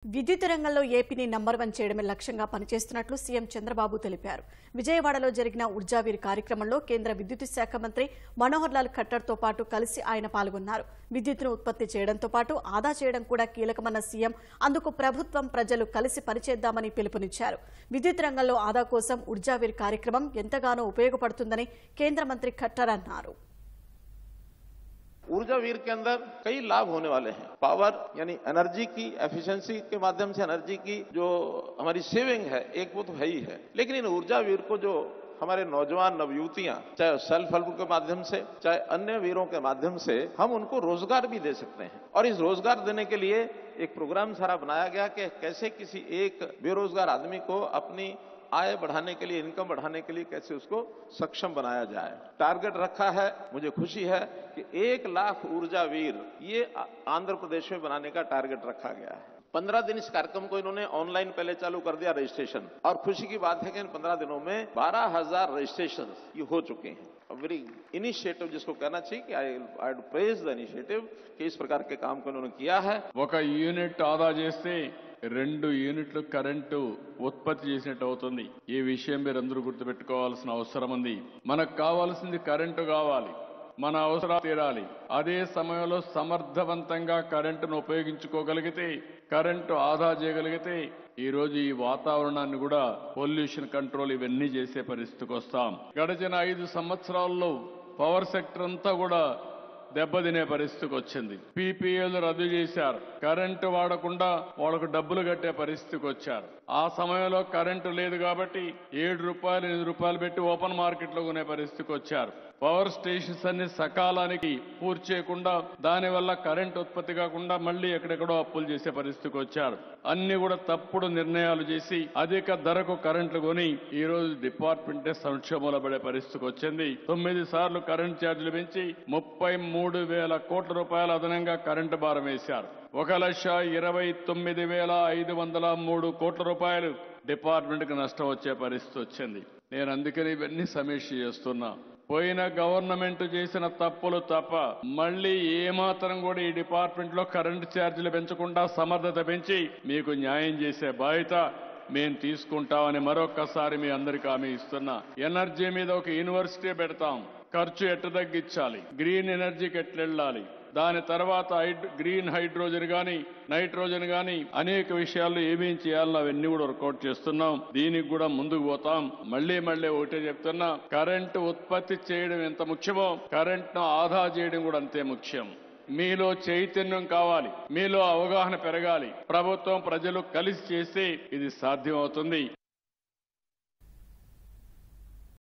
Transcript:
విద్యుత్ రంగంలో ఏపీని నంబర్ 1 చేయడమే లక్ష్యంగా పనిచేస్తున్నట్లు సీఎం చంద్రబాబు తెలిపారు. విజయవాడలో జరిగిన ఉర్జావీర్ కార్యక్రమంలో కేంద్ర విద్యుత్ శాఖ మంత్రి మనోహర్ లాల్ ఖట్టర్తో పాటు కలిసి ఆయన పాల్గొన్నారు. విద్యుత్తును ఉత్పత్తి చేయడంతో పాటు ఆదా చేయడం కూడా కీలకమన్న సీఎం అందుకు ప్రభుత్వం ప్రజలు కలిసి పనిచేద్దామని పిలుపునిచ్చారు. విద్యుత్ రంగంలో ఆదా కోసం ఉర్జావీర్ కార్యక్రమం ఎంతగానో ఉపయోగపడుతుందని కేంద్ర మంత్రి ఖట్టర్ అన్నారు. ऊर्जा वीर के अंदर कई लाभ होने वाले हैं। पावर यानी एनर्जी की एफिशिएंसी के माध्यम से एनर्जी की जो हमारी सेविंग है एक वो तो है ही है, लेकिन इन ऊर्जा वीर को जो हमारे नौजवान नवयुवतियां चाहे सेल्फ हेल्प के माध्यम से चाहे अन्य वीरों के माध्यम से हम उनको रोजगार भी दे सकते हैं। और इस रोजगार देने के लिए एक प्रोग्राम सारा बनाया गया कि कैसे किसी एक बेरोजगार आदमी को अपनी आय बढ़ाने के लिए, इनकम बढ़ाने के लिए कैसे उसको सक्षम बनाया जाए। टारगेट रखा है, मुझे खुशी है कि 1 लाख ऊर्जा वीर ये आंध्र प्रदेश में बनाने का टारगेट रखा गया है। 15 दिन इस कार्यक्रम को इन्होंने ऑनलाइन पहले चालू कर दिया रजिस्ट्रेशन, और खुशी की बात है कि इन 15 दिनों में 12,000 रजिस्ट्रेशन ये हो चुके हैं। वेरी इनिशिएटिव जिसको कहना चाहिए कि आई प्रेज द इनिशिएटिव कि इस प्रकार के काम को इन्होंने किया है। ఒక యూనిట్ ఆదా చేస్తే 2 యూనిట్లు కరెంటు ఉత్పత్తి చేసినట్టు అవుతుంది. ఈ విషయం మీరందరూ గుర్తుపెట్టుకోవాల్సిన అవసరం ఉంది. మనకు కావాల్సింది కరెంటు కావాలి, మన అవసరాలు తీరాలి. అదే సమయంలో సమర్థవంతంగా కరెంటును ఉపయోగించుకోగలిగితే, కరెంటు ఆదా చేయగలిగితే ఈ రోజు ఈ వాతావరణాన్ని కూడా పొల్యూషన్ కంట్రోల్ ఇవన్నీ చేసే పరిస్థితికి వస్తాం. గడిచిన 5 సంవత్సరాల్లో పవర్ సెక్టర్ అంతా కూడా దెబ్బతినే పరిస్థితికి వచ్చింది. పీపీఏలు రద్దు చేశారు. కరెంటు వాడకుండా వాళ్ళకు డబ్బులు కట్టే పరిస్థితికి వచ్చారు. ఆ సమయంలో కరెంటు లేదు కాబట్టి 7 రూపాయలు 8 రూపాయలు పెట్టి ఓపెన్ మార్కెట్ లో కొనే పరిస్థితికి వచ్చారు. పవర్ స్టేషన్స్ అన్ని సకాలానికి పూర్తి చేయకుండా దానివల్ల కరెంటు ఉత్పత్తి కాకుండా మళ్లీ ఎక్కడెక్కడో అప్పులు చేసే పరిస్థితికి వచ్చారు. అన్ని కూడా తప్పుడు నిర్ణయాలు చేసి అధిక ధరకు కరెంట్లు కొని ఈ రోజు డిపార్ట్మెంటే సంక్షోభంలో పడే పరిస్థితికి వచ్చింది. 9 సార్లు కరెంట్ ఛార్జీలు పెంచి 33,000 కోట్ల రూపాయలు అదనంగా కరెంటు భారం వేశారు. 1,29,503 కోట్ల రూపాయలు డిపార్ట్మెంట్ కి నష్టం వచ్చే పరిస్థితి వచ్చింది. నేను అందుకని ఇవన్నీ సమీక్ష చేస్తున్నా. పోయిన గవర్నమెంట్ చేసిన తప్పులు తప్ప మళ్లీ ఏమాత్రం కూడా ఈ డిపార్ట్మెంట్ లో కరెంటు ఛార్జీలు పెంచకుండా సమర్థత పెంచి మీకు న్యాయం చేసే బాధ్యత మేము తీసుకుంటామని మరొక్కసారి మీ అందరికీ హామీ ఇస్తున్నా. ఎనర్జీ మీద ఒక యూనివర్సిటీ పెడతాం. ఖర్చు ఎట్టు తగ్గించాలి, గ్రీన్ ఎనర్జీకి ఎట్లెళ్ళాలి, దాని తర్వాత గ్రీన్ హైడ్రోజన్ గాని నైట్రోజన్ గాని అనేక విషయాల్లో ఏమేం చేయాలో అవన్నీ కూడా వర్కౌట్ చేస్తున్నాం. దీనికి కూడా ముందుకు పోతాం. మళ్లీ ఒకటే చెప్తున్నా, కరెంటు ఉత్పత్తి చేయడం ఎంత ముఖ్యమో కరెంటును ఆదా చేయడం కూడా అంతే ముఖ్యం. మీలో చైతన్యం కావాలి, మీలో అవగాహన పెరగాలి. ప్రభుత్వం ప్రజలు కలిసి చేస్తే ఇది సాధ్యమవుతుంది.